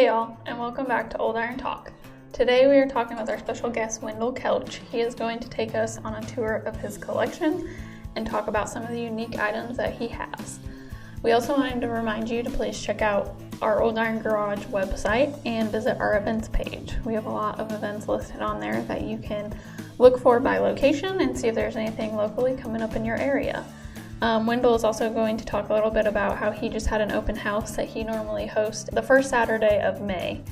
Hey y'all, and welcome back to Old Iron Talk. Today we are talking with our special guest, Wendell Kelch. He is going to take us on a tour of his collection and talk about some of the unique items that he has. We also wanted to remind you to please check out our Old Iron Garage website and visit our events page. We have a lot of events listed on there that you can look for by location and see if there's anything locally coming up in your area. Wendell is also going to talk a little bit about how he just had an open house that he normally hosts the first Saturday of May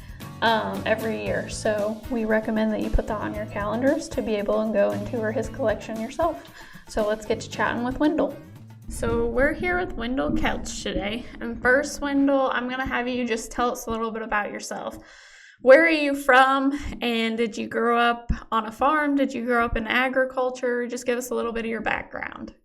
every year. So we recommend that you put that on your calendars to be able to go and tour his collection yourself. So let's get to chatting with Wendell. So we're here with Wendell Kelch today. And first, Wendell, I'm going to have you just tell us a little bit about yourself. Where are you from, and did you grow up on a farm? Did you grow up in agriculture? Just give us a little bit of your background.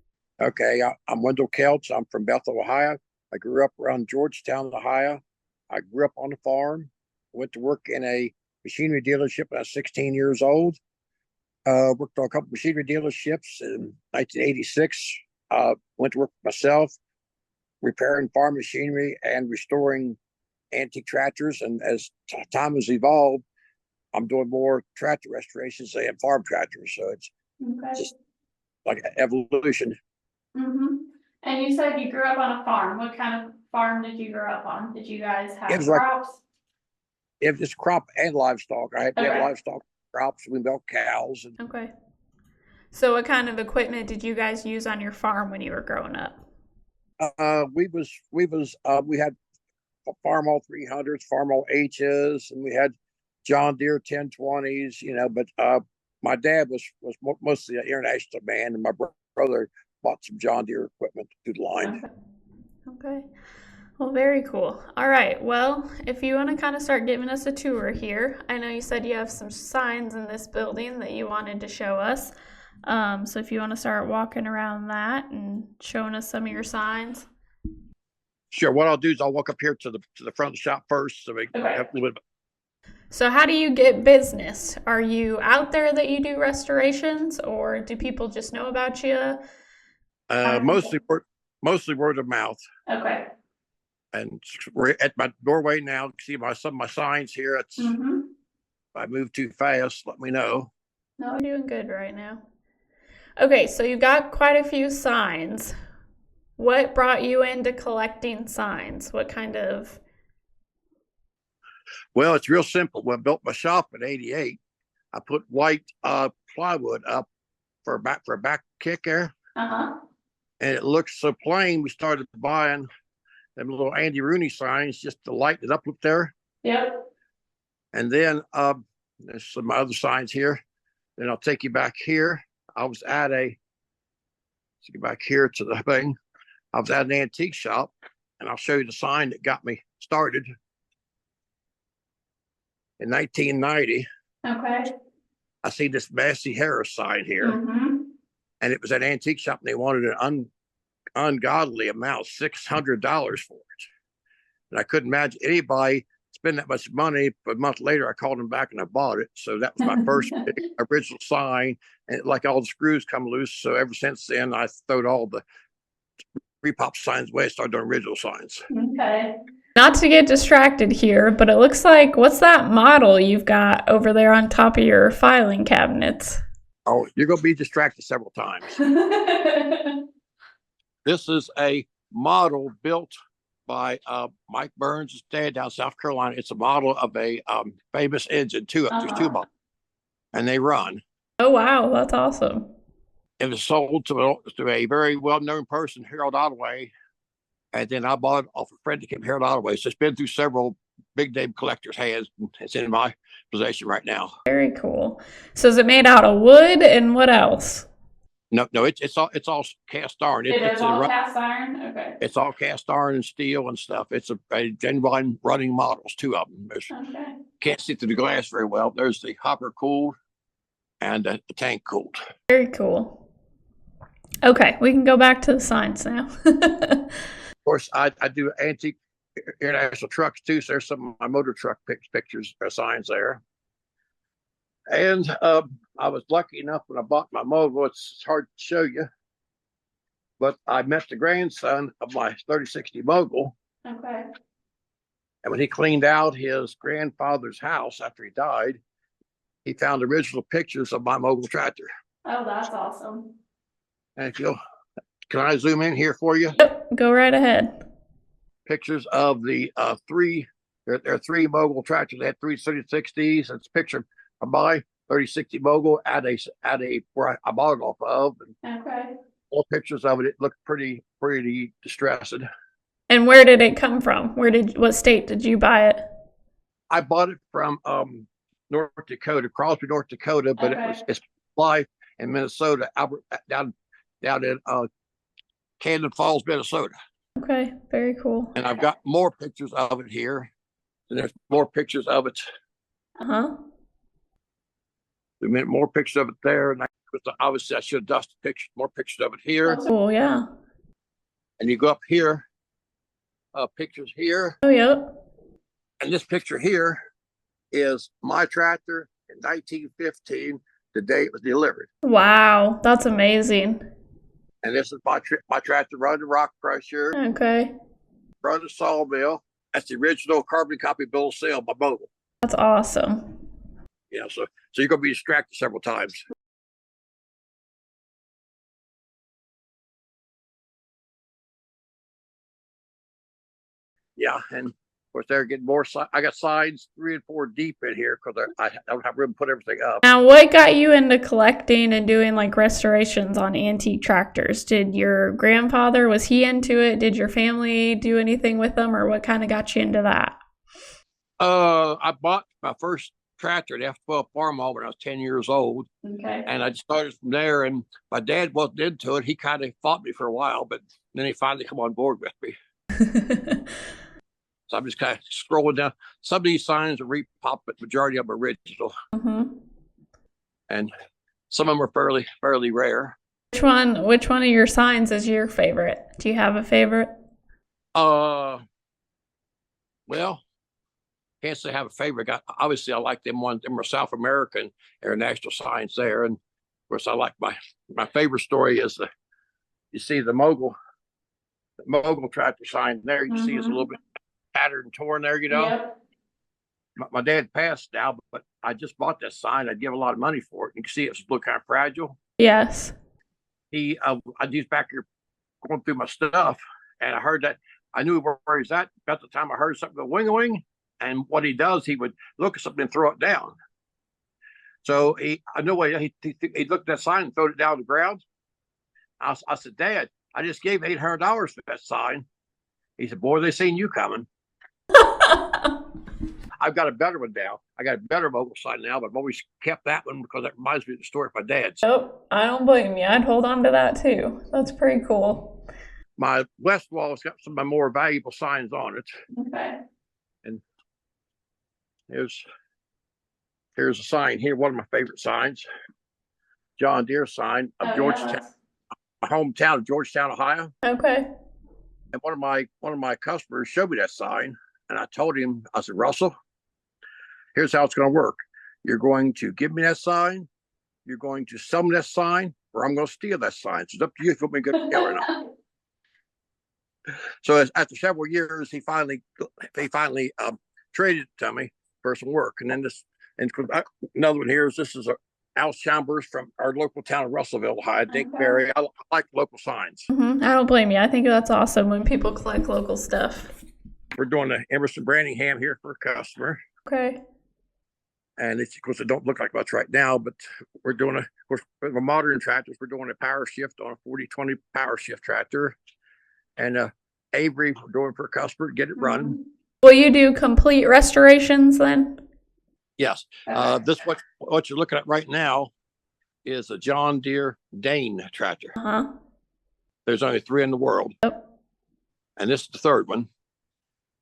Okay, I'm Wendell Kelch. I'm from Bethel, Ohio. I grew up around Georgetown, Ohio. I grew up on a farm. Went to work in a machinery dealership when I was 16 years old. Worked on a couple machinery dealerships in 1986. Went to work for myself, repairing farm machinery and restoring antique tractors. And as time has evolved, I'm doing more tractor restorations than farm tractors. So it's just like evolution. Mm-hmm. And you said you grew up on a farm. What kind of farm did you grow up on? Did you guys have crops? It was crop and livestock. We had livestock crops. We milked cows. Okay. So what kind of equipment did you guys use on your farm when you were growing up? We had Farmall 300s, Farmall H's, and we had John Deere 1020s. But my dad was mostly an international man, and my brother bought some John Deere equipment through the line. Okay. Well, very cool. All right. Well, if you want to kind of start giving us a tour here, I know you said you have some signs in this building that you wanted to show us. So if you want to start walking around that and showing us some of your signs. Sure. What I'll do is I'll walk up here to the front of the shop first, so we have a little bit. So how do you get business? Are you out there that you do restorations, or do people just know about you? Mostly word of mouth. Okay. And we're at my doorway now. See some of my signs here. It's If I move too fast, let me know. No, you're doing good right now. Okay, so you've got quite a few signs. What brought you into collecting signs? What kind of... Well, it's real simple. When I built my shop in '88, I put white plywood up for a back kick there. And it looked so plain, we started buying them little Andy Rooney signs just to lighten it up there. Yep. And then there's some other signs here. Then I'll take you back here. Let's get back here to the thing. I was at an antique shop, and I'll show you the sign that got me started in 1990. Okay. I see this Massey Harris sign here. And it was an antique shop, and they wanted an ungodly amount, $600 for it. And I couldn't imagine anybody spend that much money. But a month later, I called them back and I bought it. So that was my first original sign. And like all the screws come loose. So ever since then, I throwed all the repop signs away and started doing original signs. Okay. Not to get distracted here, but it looks like, what's that model you've got over there on top of your filing cabinets? Oh, you're going to be distracted several times. This is a model built by Mike Burns' dad down South Carolina. It's a model of a famous engine, there's two models, and they run. Oh, wow. That's awesome. It was sold to a very well-known person, Harold Ottaway, and then I bought it off a friend that came Harold Ottaway. So it's been through several big-name collectors' hands. It's in my possession right now. Very cool. So is it made out of wood, and what else? No, it's all cast iron. It's all cast iron? Okay. It's all cast iron and steel and stuff. It's a genuine running models, two of them. Okay. Can't see through the glass very well. There's the hopper cooled and the tank cooled. Very cool. Okay, we can go back to the signs now. Of course, I do antique international trucks too. So there's some of my motor truck pictures or signs there. And I was lucky enough when I bought my Mogul, it's hard to show you, but I met the grandson of my 3060 Mogul. Okay. And when he cleaned out his grandfather's house after he died, he found original pictures of my Mogul tractor. Oh, that's awesome. And if you'll, can I zoom in here for you? Yep, go right ahead. Pictures of the three, there are three Mogul tractors. They had three 3060s. It's a picture of my 3060 Mogul at a where I bought it off of. And Okay. all pictures of it. It looked pretty distressed. And where did it come from? What state did you buy it? I bought it from North Dakota, Crosby, North Dakota, but it's live in Minnesota, down in Cannon Falls, Minnesota. Okay, very cool. And I've got more pictures of it here. And there's more pictures of it. Uh-huh. We made more pictures of it there. And obviously I should have dusted pictures, more pictures of it here. That's cool, yeah. And you go up here, pictures here. Oh, yep. And this picture here is my tractor in 1915, the day it was delivered. Wow, that's amazing. And this is my tractor running the rock crusher. Okay. Running the sawmill. That's the original carbon copy bill of sale by Mogul. That's awesome. Yeah, so you're going to be distracted several times. Yeah, and of course they're getting more. I got signs 3 and 4 deep in here because I don't have room to put everything up. Now, what got you into collecting and doing like restorations on antique tractors? Did your grandfather, was he into it? Did your family do anything with them, or what kind of got you into that? I bought my first tractor at F12 Farm Hall when I was 10 years old. Okay. And I just started from there. And my dad wasn't into it. He kind of fought me for a while, but then he finally come on board with me. So I'm just kind of scrolling down. Some of these signs are repop, but majority of them are original. Mm-hmm. And some of them are fairly rare. Which one of your signs is your favorite? Do you have a favorite? Well, can't say I have a favorite. Obviously, I like them ones. Them are South American international signs there. And of course, I like my favorite story is you see the Mogul tractor sign there. You see it's a little bit tattered and torn there, you know. Yep. My dad passed now, but I just bought that sign. I'd give a lot of money for it. You can see it's look kind of fragile. Yes. I was back here going through my stuff, and I heard that. I knew where he's at. About the time I heard something go wing, and what he does, he would look at something and throw it down. So I know he looked at that sign and threw it down on the ground. I said, Dad, I just gave $800 for that sign. He said, boy, they seen you coming. I've got a better one now. I got a better Mogul sign now, but I've always kept that one because that reminds me of the story of my dad's. Oh, I don't blame you. I'd hold on to that too. That's pretty cool. My west wall has got some of my more valuable signs on it. Okay. And here's a sign here, one of my favorite signs. John Deere sign of Georgetown, my hometown of Georgetown, Ohio. Okay. And one of my customers showed me that sign, and I told him, I said, Russell, here's how it's going to work. You're going to give me that sign, you're going to sell me that sign, or I'm going to steal that sign. So it's up to you if you want me to go together or not. So after several years, he finally traded it to me for some work. And then another one here is this is Al Chambers from our local town of Russellville, Ohio, Dinkberry. I like local signs. I don't blame you. I think that's awesome when people collect local stuff. We're doing the Emerson Branningham here for a customer. Okay. And of course, it don't look like much right now, but we're doing of course, with modern tractors, we're doing a power shift on a 40-20 power shift tractor. And Avery, we're doing for a customer to get it running. Will you do complete restorations then? Yes. This what you're looking at right now is a John Deere Dane tractor. There's only 3 in the world. Yep. And this is the 3rd one.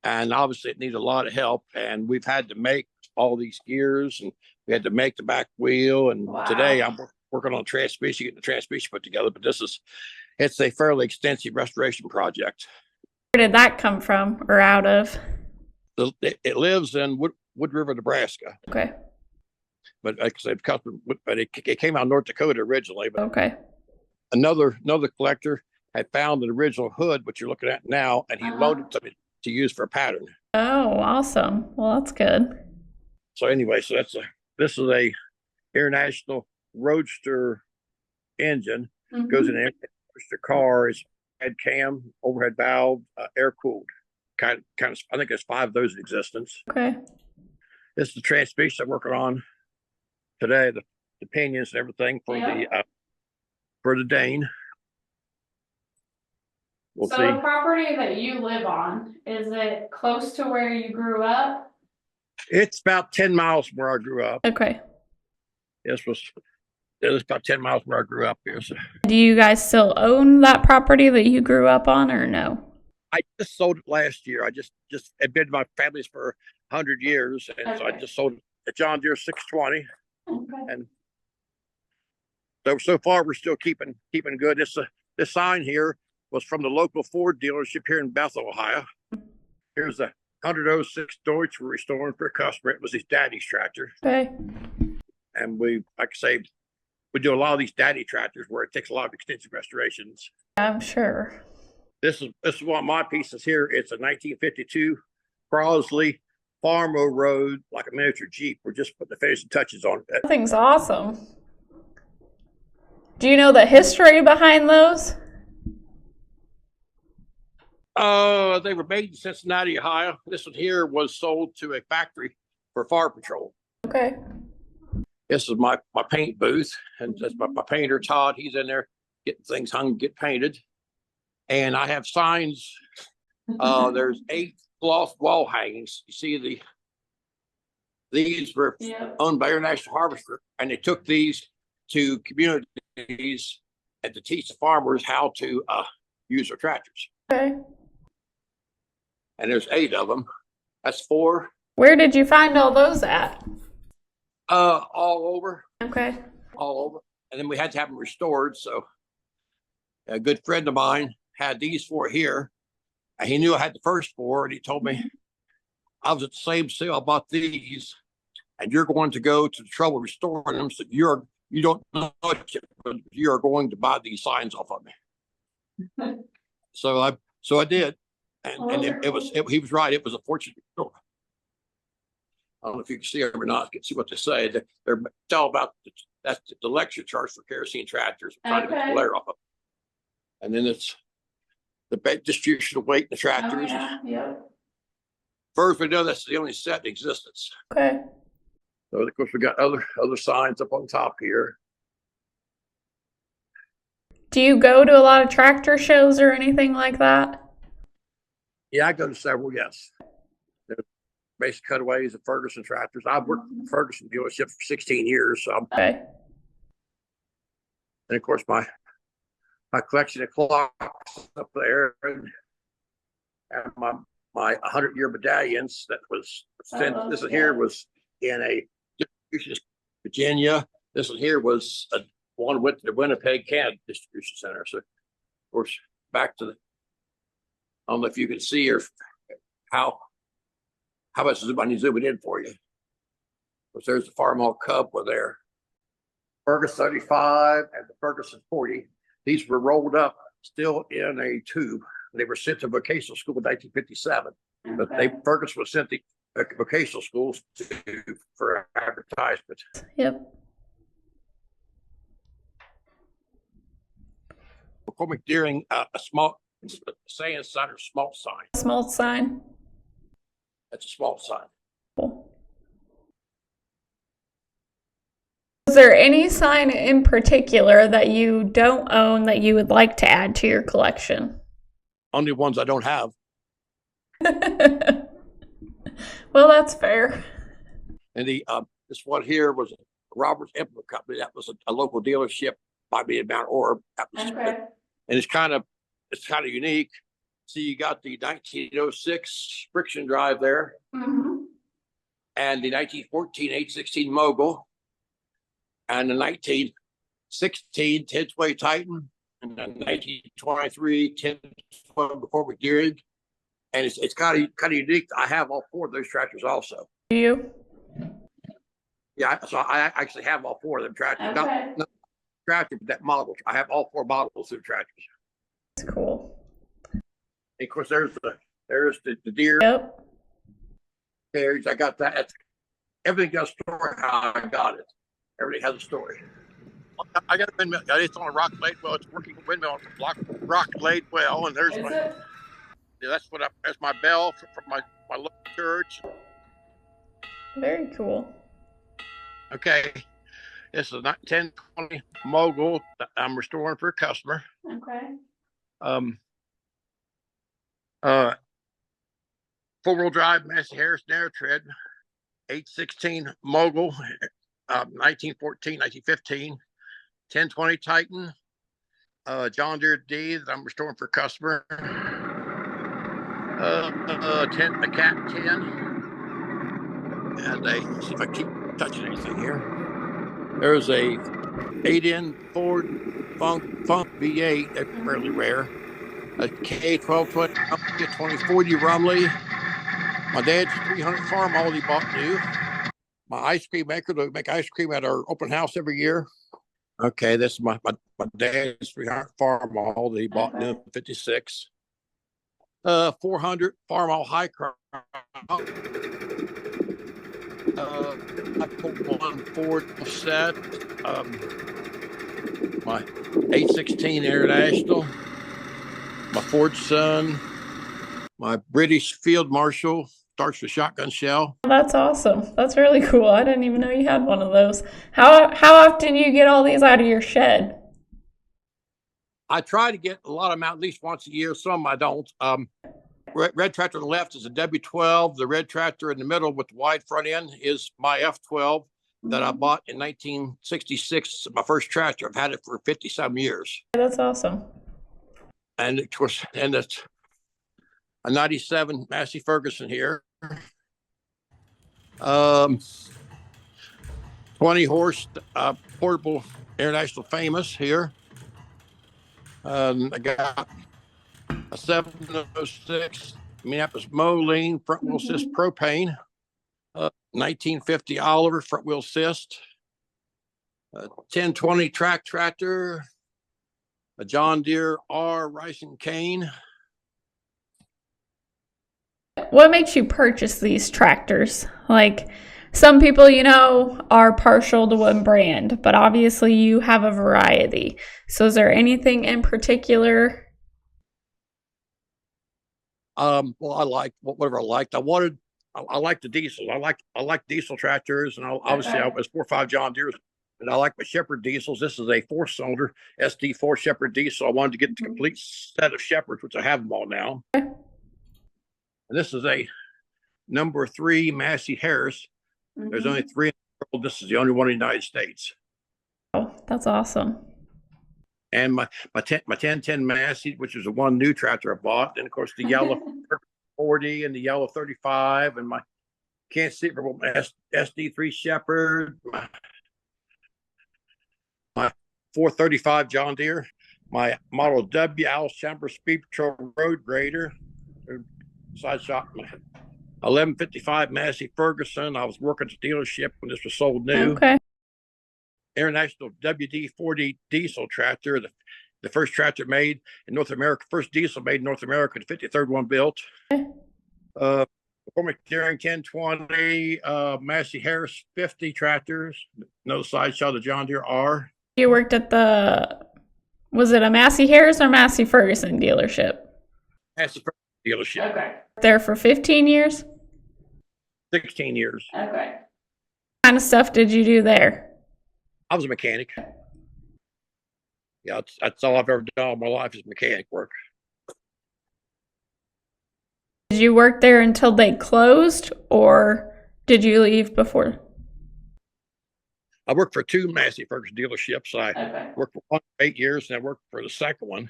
And obviously it needs a lot of help. And we've had to make all these gears, and we had to make the back wheel. And today I'm working on the transmission, getting the transmission put together. But it's a fairly extensive restoration project. Where did that come from or out of? It lives in Wood River, Nebraska. Okay. But like I said, but it came out of North Dakota originally. But okay. Another collector had found an original hood, which you're looking at now, and he loaded something to use for a pattern. Oh, awesome. Well, that's good. So anyway, this is a international roadster engine. Goes in an roadster car. It's head cam, overhead valve, air cooled. Kind of. I think there's 5 of those in existence. Okay. This is the transmission I'm working on today. The pinions and everything for the Dane. We'll So see. the property that you live on, is it close to where you grew up? It's about 10 miles from where I grew up. Okay. It was about 10 miles from where I grew up here. So Do you guys still own that property that you grew up on, or no? I just sold it last year. I just had been to my family's for 100 years, and so I just sold it at John Deere 620. Okay. And so far we're still keeping good. This sign here was from the local Ford dealership here in Bethel, Ohio. Here's a 106 Deutsch we're restoring for a customer. It was his daddy's tractor. Okay. And we, like I say, we do a lot of these daddy tractors where it takes a lot of extensive restorations. I'm sure. This is one of my pieces here. It's a 1952 Crosley Farmo Road, like a miniature Jeep. We're just putting the finishing touches on it. That thing's awesome. Do you know the history behind those? They were made in Cincinnati, Ohio. This one here was sold to a factory for fire patrol. Okay. This is my paint booth, and that's my painter, Todd. He's in there getting things hung, get painted. And I have signs. There's 8 cloth wall hangings. You see these were owned by International Harvester, and they took these to communities and to teach the farmers how to use their tractors. Okay. And there's 8 of them. That's 4. Where did you find all those at? All over. Okay. All over. And then we had to have them restored. So a good friend of mine had these 4 here. And he knew I had the first 4, and he told me I was at the same sale. I bought these, and you're going to go to the trouble restoring them. So you don't know it, but you are going to buy these signs off of me. So I did, and he was right. It was a fortune. I don't know if you can see them or not. You can see what they say. They're all about that's the lecture charge for kerosene tractors. Trying to get the glare off of it. And then it's the distribution of weight in the tractors. Oh, yeah. First, we know that's the only set in existence. Okay. So of course we got other signs up on top here. Do you go to a lot of tractor shows or anything like that? Yeah, I go to several. Yes. Basic cutaways of Ferguson tractors. I've worked for Ferguson dealership for 16 years. So Okay. And of course my collection of clocks up there, and my 100-year medallions that was sent. This one here was in a distribution Virginia. This one here was one with the Winnipeg, Canada distribution center. So of course back to I don't know if you can see or how much zoom I need to zoom it in for you. But there's the Farmall Cub were there. Ferguson 35 and the Ferguson 40. These were rolled up still in a tube. They were sent to vocational school in 1957. But Ferguson was sent to vocational schools for advertisement. Yep. McCormick Deering, a small saying sign or small sign. Small sign. That's a small sign. Cool. Is there any sign in particular that you don't own that you would like to add to your collection? Only ones I don't have. Well, that's fair. And this one here was Roberts Implement Company. That was a local dealership by me in Mount Orb. That was, and it's kind of unique. See, you got the 1906 friction drive there, and the 1914 816 Mogul, and the 1916 10-way Titan, and the 1923 10-way before McDeering. And it's kind of unique. I have all 4 of those tractors also. Do you? Yeah, so I actually have all 4 of them tractors. Not tractor, but that model. I have all 4 models of tractors. That's cool. And of course, there's the deer. Yep. carriage. I got that. Everything got a story how I got it. Everything has a story. I got a windmill. It's on a rock laid well. It's working windmill on a rock laid well, and there's that's my bell from my local church. Very cool. Okay, this is a 1020 Mogul that I'm restoring for a customer. Okay. Uh, 4-wheel drive Massey Harris narrow tread, 816 Mogul, 1914, 1915, 1020 Titan, John Deere D that I'm restoring for a customer. 10 a Cat 10, and let's see if I keep touching anything here. There's a 8-in Ford Funk V8, that's fairly rare. A K1220 2040 Rumley. My dad's 300 farm all he bought new. My ice cream maker to make ice cream at our open house every year. Okay, this is my dad's 300 farm all that he bought new in 56. 400 farm all high crop. I pulled one Ford set. My 816 International. My Ford Sun. My British Field Marshal starts with shotgun shell. That's awesome. That's really cool. I didn't even know you had one of those. How often do you get all these out of your shed? I try to get a lot of them out at least once a year. Some I don't. Red tractor on the left is a W12. The red tractor in the middle with the wide front end is my F12 that I bought in 1966. It's my first tractor. I've had it for 50-some years. That's awesome. And it's a 97 Massey Ferguson here. 20 horse portable International Famous here. I got a 706 Minneapolis Moline front wheel assist propane. 1950 Oliver front wheel assist. 1020 track tractor. A John Deere R Rising Cane. What makes you purchase these tractors? Like, some people, are partial to one brand, but obviously you have a variety. So is there anything in particular? Well, I liked whatever I liked. I like the diesels. I like diesel tractors, and obviously I was 4 or 5 John Deere's, and I like my Shepherd diesels. This is a 4-cylinder SD4 Shepherd diesel. I wanted to get the complete set of Shepherds, which I have them all now. And this is a number 3 Massey Harris. There's only 3 in the world. This is the only one in the United States. Oh, that's awesome. And my 1010 Massey, which is the one new tractor I bought, and of course the yellow 40 and the yellow 35, and my can't see it, SD3 Shepherd, my 435 John Deere, my Model W Alice Chamber Speed Patrol Road Grader, side shot, my 1155 Massey Ferguson. I was working at the dealership when this was sold new. Okay. International WD-40 diesel tractor, the first tractor made in North America, first diesel made in North America, the 53rd one built. McCormick Deering 1020, Massey Harris 50 tractors, no side shot of John Deere R. You worked at was it a Massey Harris or Massey Ferguson dealership? Massey Ferguson dealership. Okay. There for 15 years? 16 years. Okay. What kind of stuff did you do there? I was a mechanic. Yeah, that's all I've ever done in my life is mechanic work. Did you work there until they closed, or did you leave before? I worked for 2 Massey Ferguson dealerships. I worked for one for 8 years, and I worked for the second one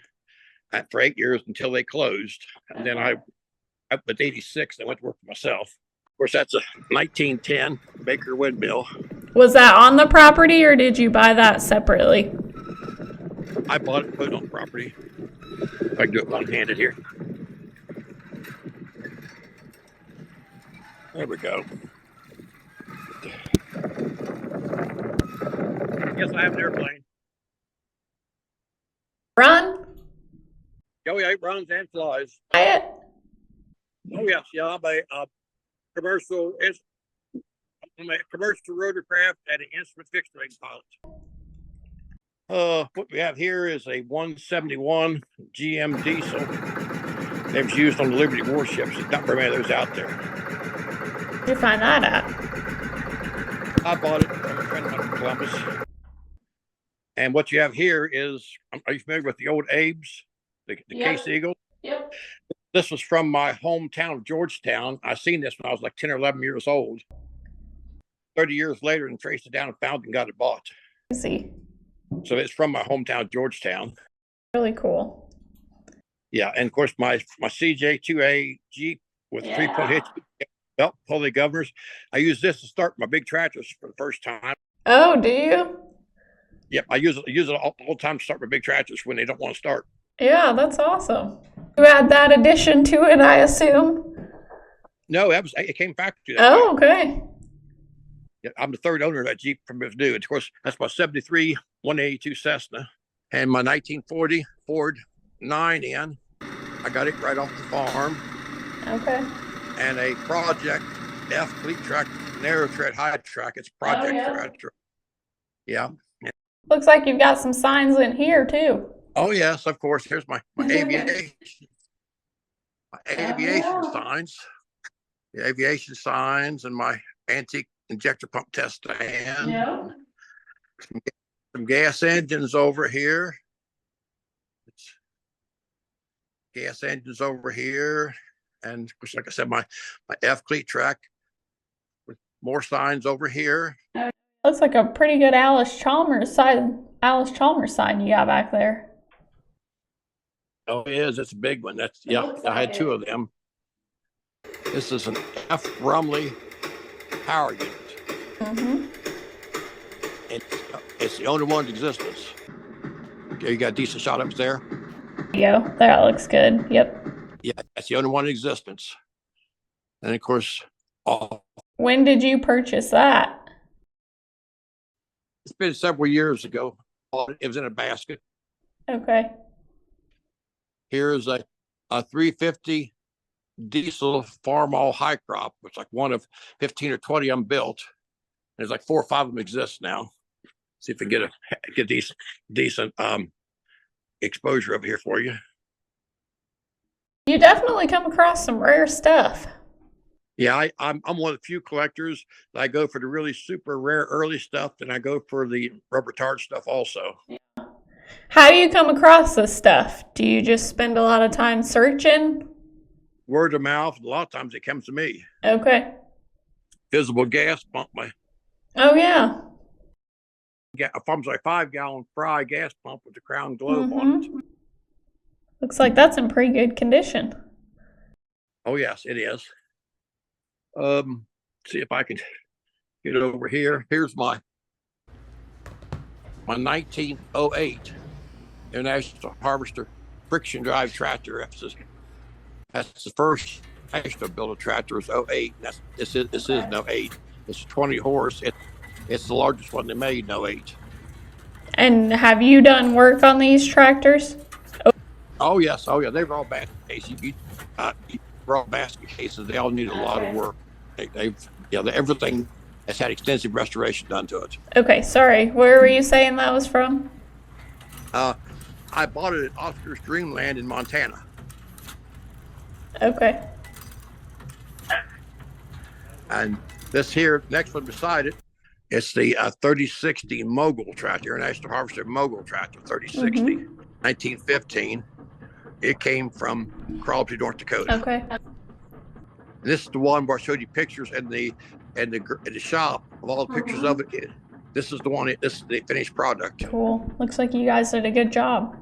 for 8 years until they closed. And then I with 86, I went to work for myself. Of course, that's a 1910 Baker windmill. Was that on the property, or did you buy that separately? I bought it and put it on the property. I can do it one-handed here. There we go. Yes, I have an airplane. Run? Oh, yeah, it runs and flies. Buy it? Oh, yes, yeah. commercial is I'm a commercial rotorcraft at an instrument fixed wing pilot. What we have here is a 171 GM diesel. It was used on the Liberty warships. There's not very many of those out there. Where'd you find that at? I bought it from a friend of mine in Columbus. And what you have here is, are you familiar with the old Abes, the Case Eagle? Yep. This was from my hometown of Georgetown. I seen this when I was like 10 or 11 years old. 30 years later, and traced it down and found it and got it bought. Easy. So it's from my hometown, Georgetown. Really cool. Yeah, and of course my CJ2A Jeep with 3-point hitch belt pulley governors. I use this to start my big tractors for the first time. Oh, do you? Yep, I use it all the time to start my big tractors when they don't want to start. Yeah, that's awesome. You add that addition to it, I assume? No, it came factory. Oh, okay. Yeah, I'm the third owner of that Jeep from its new. Of course, that's my 73 182 Cessna and my 1940 Ford 9N. I got it right off the farm. Okay. And a Project F fleet track, narrow tread, high track. It's Project tractor. Yeah. Looks like you've got some signs in here too. Oh yes, of course. Here's my aviation signs. The aviation signs and my antique injector pump test stand. Yeah. Some gas engines over here. Gas engines over here. And of course, like I said, my F cleat track with more signs over here. Looks like a pretty good Alice Chalmers sign you got back there. Oh, it is. It's a big one. That's I had two of them. This is an F Rumley power unit. Mm-hmm. It's the only one in existence. Okay, you got a decent shot up there. Yeah, that looks good. Yep. Yeah, that's the only one in existence. And of course, when did you purchase that? It's been several years ago. It was in a basket. Okay. Here's a 350 diesel Farmall high crop, which is like one of 15 or 20 of them built. There's like 4 or 5 of them exist now. See if we can get decent exposure over here for you. You definitely come across some rare stuff. Yeah, I'm one of the few collectors that I go for the really super rare early stuff, and I go for the rubber tard stuff also. Yeah. How do you come across this stuff? Do you just spend a lot of time searching? Word of mouth. A lot of times it comes to me. Okay. Visible gas pump. Oh yeah. I'm sorry, 5-gallon Fry gas pump with the crown globe on it. Looks like that's in pretty good condition. Oh yes, it is. See if I can get it over here. Here's my 1908 International Harvester friction drive tractor. That's the first National built a tractor. Is 08. This is no 8. It's 20 horse. It's the largest one they made. No 8. And have you done work on these tractors? Oh yes. Oh yeah. They were all basket cases. They're all basket cases. They all need a lot of work. Everything has had extensive restoration done to it. Okay, sorry. Where were you saying that was from? I bought it at Oscar's Dreamland in Montana. Okay. And this here, next one beside it, it's the 3060 Mogul tractor, International Harvester Mogul tractor, 3060, 1915. It came from Crosby, North Dakota. Okay. And this is the one where I showed you pictures in the shop of all the pictures of it. This is the one. This is the finished product. Cool. Looks like you guys did a good job.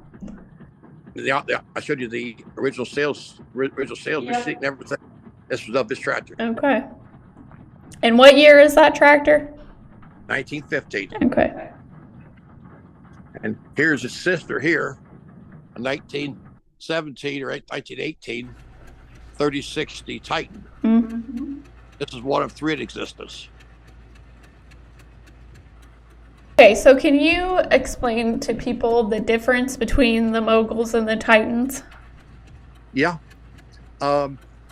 I showed you the original sales receipt and everything. This was of this tractor. Okay. And what year is that tractor? 1915. Okay. And here's his sister here, a 1917 or 1918 3060 Titan. Mm-hmm. This is one of 3 in existence. Okay, so can you explain to people the difference between the Moguls and the Titans? Yeah.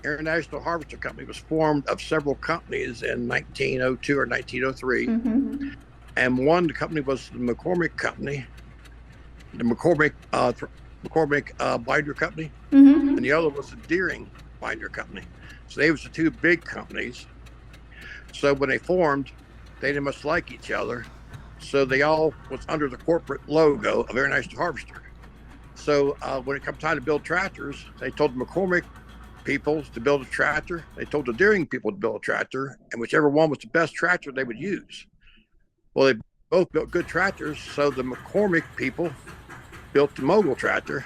International Harvester Company was formed of several companies in 1902 or 1903. And one company was the McCormick Company, the McCormick Binder Company, and the other was the Deering Binder Company. So they was the two big companies. So when they formed, they didn't much like each other. So they all was under the corporate logo of International Harvester. So when it come time to build tractors, they told the McCormick people to build a tractor. They told the Deering people to build a tractor, and whichever one was the best tractor they would use. Well, they both built good tractors, so the McCormick people built the Mogul tractor,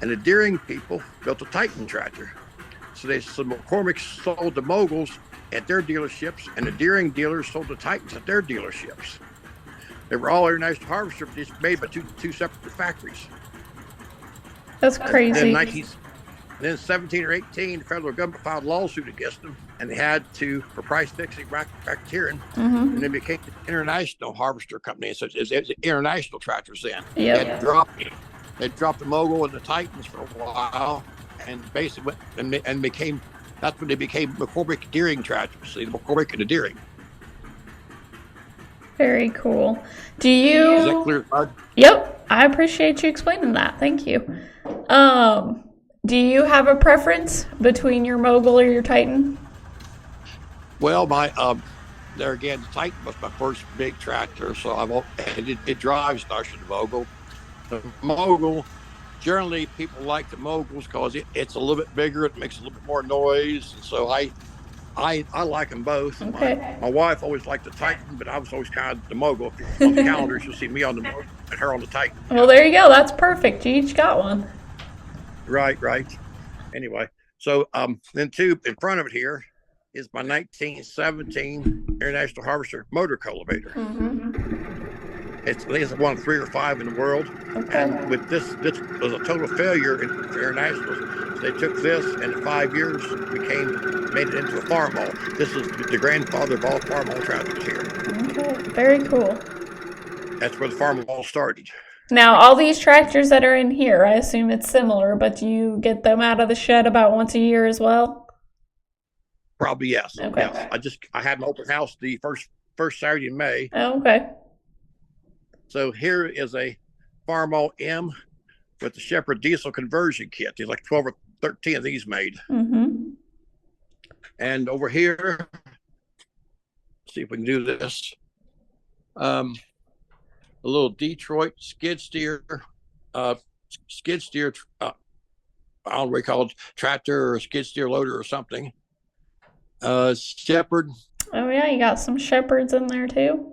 and the Deering people built the Titan tractor. So McCormick sold the Moguls at their dealerships, and the Deering dealers sold the Titans at their dealerships. They were all International Harvester, but just made by two separate factories. That's crazy. Then 17 or 18, the federal government filed a lawsuit against them, and they had to, for price fixing, racketeering, and they became the International Harvester Company. So it was international tractors then. Yep. They dropped the Mogul and the Titans for a while, and basically became, that's when they became McCormick Deering tractors. See, the McCormick and the Deering. Very cool. Do you? Is that clear, Bud? Yep. I appreciate you explaining that. Thank you. Do you have a preference between your Mogul or your Titan? Well, there again, the Titan was my first big tractor, so it drives nicer than the Mogul. The Mogul, generally people like the Moguls because it's a little bit bigger, it makes a little bit more noise, and so I like them both. Okay. My wife always liked the Titan, but I was always kind of the Mogul. If on the calendar, you'll see me on the Mogul and her on the Titan. Well, there you go. That's perfect. You each got one. Right. Anyway, so then in front of it here is my 1917 International Harvester motor cultivator. It's one of 3 or 5 in the world. Okay. And with this was a total failure for Internationals. So they took this and in 5 years made it into a farm hall. This is the grandfather of all farm hall tractors here. Okay, very cool. That's where the farm hall started. Now, all these tractors that are in here, I assume it's similar, but do you get them out of the shed about once a year as well? Probably yes. Okay. Yes. I had an open house the first Saturday in May. Oh, okay. So here is a Farmall M with the Shepherd diesel conversion kit. There's like 12 or 13 of these made. And over here, let's see if we can do this. A little Detroit skid steer, I don't know what you call it, tractor or skid steer loader or something. Shepherd. Oh yeah, you got some Shepherds in there too.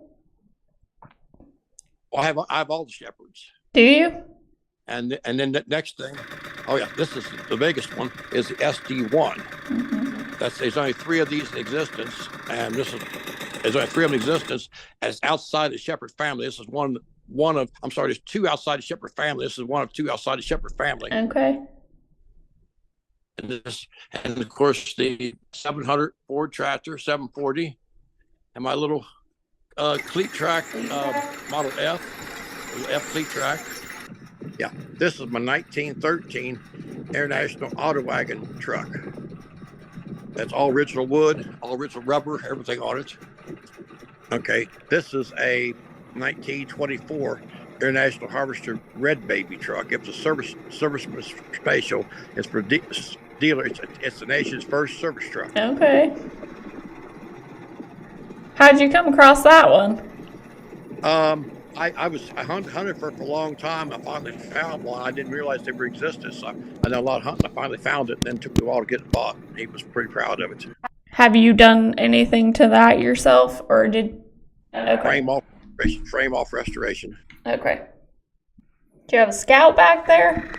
Well, I have all the Shepherds. Do you? And then the next thing, this is the biggest one, is the SD1. There's only 3 of these in existence, and there's only 3 of them in existence. As outside the Shepherd family, this is there's 2 outside the Shepherd family. This is one of 2 outside the Shepherd family. Okay. And of course the 700 Ford tractor, 740, and my little cleat track Model F cleat track. Yeah, this is my 1913 International Auto Wagon truck. That's all original wood, all original rubber, everything on it. Okay, this is a 1924 International Harvester Red Baby truck. It was a serviceman special. It's for dealer. It's the nation's first service truck. Okay. How'd you come across that one? I hunted for a long time. I finally found one. I didn't realize they were existed. So I done a lot of hunting. I finally found it, and then took me a while to get it bought. He was pretty proud of it. Have you done anything to that yourself, or did? Okay. Frame off restoration. Okay. Do you have a Scout back there?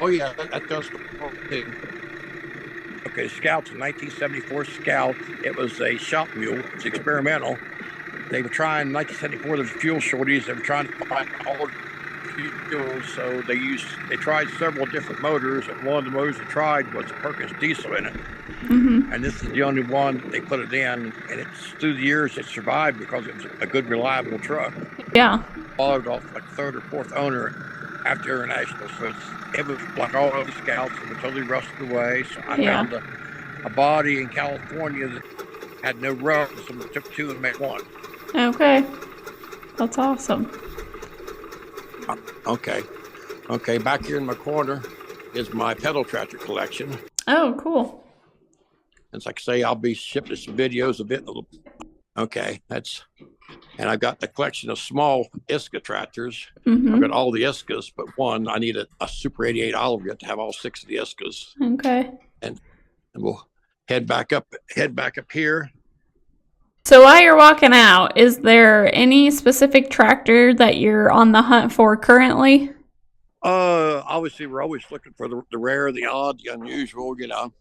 Oh yeah, that does. Okay, Scout's a 1974 Scout. It was a shop mule. It's experimental. They were trying in 1974. There's fuel shortage. They were trying to find all fuels, so they tried several different motors. And one of the motors they tried was a Perkins diesel in it. And this is the only one they put it in. And it's through the years it survived because it was a good, reliable truck. Yeah. Followed off like 3rd or 4th owner after International. So it was like all other scouts, it was totally rusted away. So I found a body in California that had no rust, so we took two and made one. Okay. That's awesome. Okay, back here in my corner is my pedal tractor collection. Oh, cool. As I say, I'll be shipping some videos of it. Okay, and I've got the collection of small ISCA tractors. Mm-hmm. I've got all the ISCAs, but one, I need a Super 88 olive to have all 6 of the ISCAs. Okay. And we'll head back up here. So while you're walking out, is there any specific tractor that you're on the hunt for currently? Obviously we're always looking for the rare, the odd, the unusual, you know.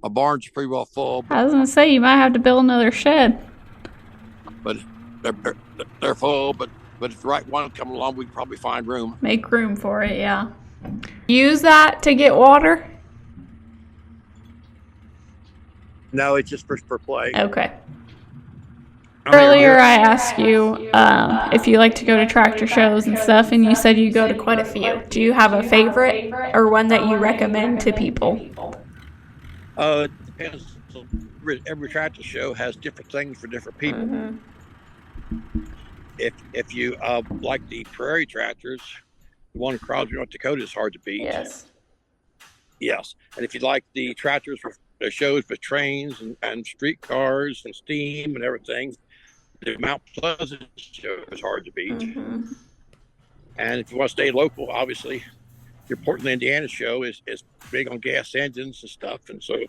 My barn's pretty well full. I was gonna say you might have to build another shed. But they're full, but if the right one comes along, we can probably find room. Make room for it, yeah. Use that to get water? No, it's just for play. Okay. Earlier I asked you if you like to go to tractor shows and stuff, and you said you go to quite a few. Do you have a favorite or one that you recommend to people? It depends. Every tractor show has different things for different people. Mm-hmm. If you like the prairie tractors, the one in Crosby, North Dakota is hard to beat. Yes. And if you like the tractors for the shows with trains and streetcars and steam and everything, the Mount Pleasant show is hard to beat. Mm-hmm. And if you want to stay local, obviously, your Portland, Indiana show is big on gas engines and stuff. And so, you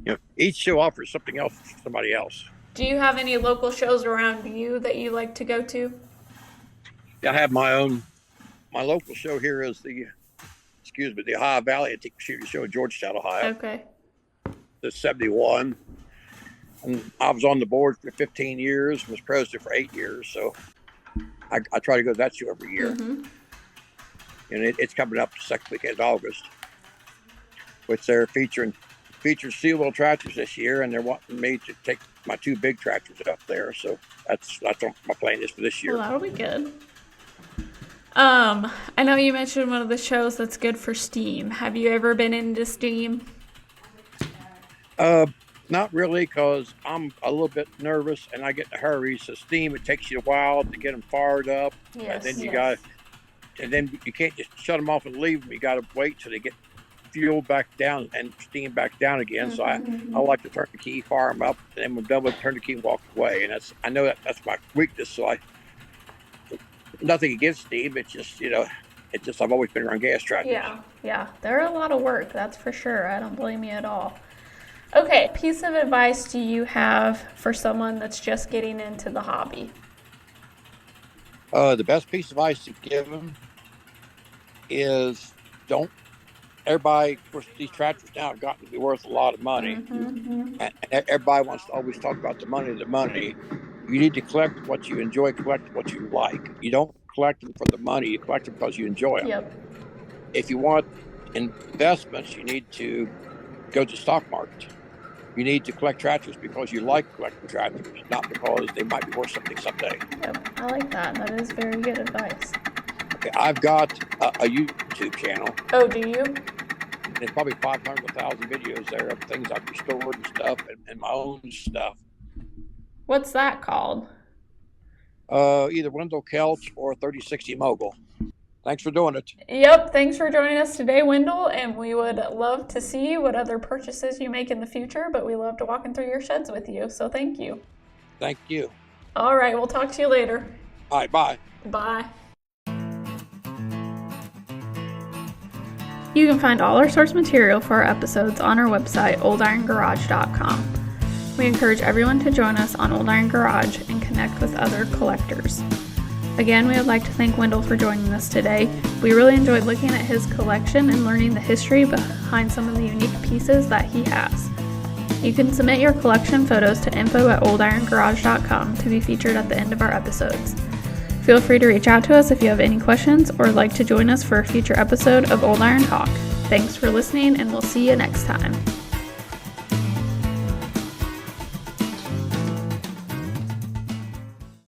know, each show offers something else for somebody else. Do you have any local shows around you that you like to go to? I have my own. My local show here is the Ohio Valley Antique Shooting Show in Georgetown, Ohio. Okay. The 71. And I was on the board for 15 years and was president for 8 years. So I try to go to that show every year. Mm-hmm. And it's coming up the second weekend of August, which they're featuring steel wheel tractors this year, and they're wanting me to take my 2 big tractors up there. So that's what my plan is for this year. Well, that'll be good. I know you mentioned one of the shows that's good for steam. Have you ever been into steam? Not really, because I'm a little bit nervous and I get in a hurry. So steam, it takes you a while to get them fired up. Yes. And then you can't just shut them off and leave them. You got to wait till they get fuel back down and steam back down again. Mm-hmm. So I like to turn the key, fire them up, and then when done with, turn the key and walk away. And I know that's my weakness. So nothing against steam. It's just, you know, I've always been around gas tractors. Yeah. They're a lot of work, that's for sure. I don't blame you at all. Okay, piece of advice do you have for someone that's just getting into the hobby? The best piece of advice to give them is everybody, of course, these tractors now have gotten to be worth a lot of money. Mm-hmm. And everybody wants to always talk about the money. You need to collect what you enjoy, collect what you like. You don't collect them for the money, you collect them because you enjoy them. Yep. If you want investments, you need to go to the stock market. You need to collect tractors because you like collecting tractors, not because they might be worth something someday. Yep, I like that. That is very good advice. Okay, I've got a YouTube channel. Oh, do you? There's probably 500 to 1,000 videos there of things I've restored and stuff, and my own stuff. What's that called? Either Wendell Kelch or 3060 Mogul. Thanks for doing it. Yep, thanks for joining us today, Wendell, and we would love to see what other purchases you make in the future, but we love to walking through your sheds with you, so thank you. Thank you. All right, we'll talk to you later. All right, bye. Bye. You can find all our source material for our episodes on our website, oldirongarage.com. We encourage everyone to join us on Old Iron Garage and connect with other collectors. Again, we would like to thank Wendell for joining us today. We really enjoyed looking at his collection and learning the history behind some of the unique pieces that he has. You can submit your collection photos to info@oldirongarage.com to be featured at the end of our episodes. Feel free to reach out to us if you have any questions or would like to join us for a future episode of Old Iron Talk. Thanks for listening, and we'll see you next time.